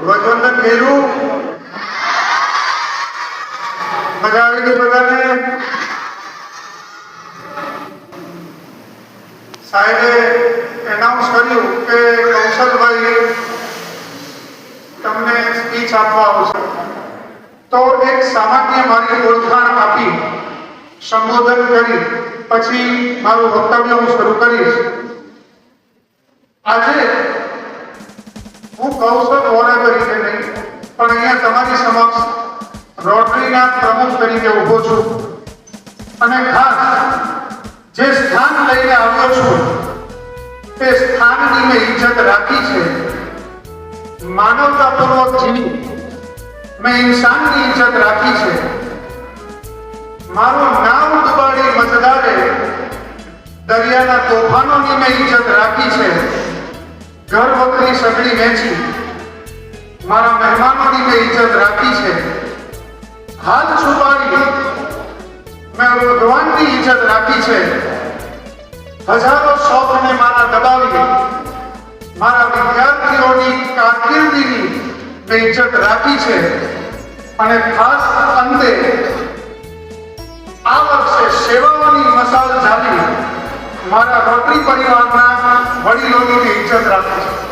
ધ્વજવંદન કર્યું? મજા આવી ગઈ બધાને? સાહેબે એનાઉન્સ કર્યું કે કૌશલભાઈ તમને સ્પીચ આપવા આવશે, તો એક સામાન્ય મારી ઓળખાણ આપી સંબોધન કરી પછી મારું વક્તવ્ય હું શરૂ કરીશ. આજે હું કૌશલ હોરા તરીકે નહીં પણ અહીંયા તમારી સમક્ષ રોટરીના પ્રમુખ તરીકે ઊભો છું અને ખાસ જે સ્થાન લઈને આવ્યો છું તે સ્થાનની મેં ઇજ્જત રાખી છે. માનવતાપૂર્વક જીવી મેં ઇન્સાનની ઇજ્જત રાખી છે. મારું નામ દુબાડી મતદારે દરિયાના તોફાનોની મેં ઇજ્જત રાખી છે. ઘર વખરી સગડી વેચી મારા મહેમાનોની મેં ઇજ્જત રાખી છે. હાથ છુપાવી મેં ભગવાનની ઇજ્જત રાખી છે. હજારો શોખને મારા દબાવી મારા વિદ્યાર્થીઓની કારકિર્દીની મેં ઇજ્જત રાખી છે. અને ખાસ અંતે આ વર્ષે સેવાઓની મસાલ ઝાલી મારા રોટરી પરિવારના વડીલોની મેં ઇજ્જત રાખી છે.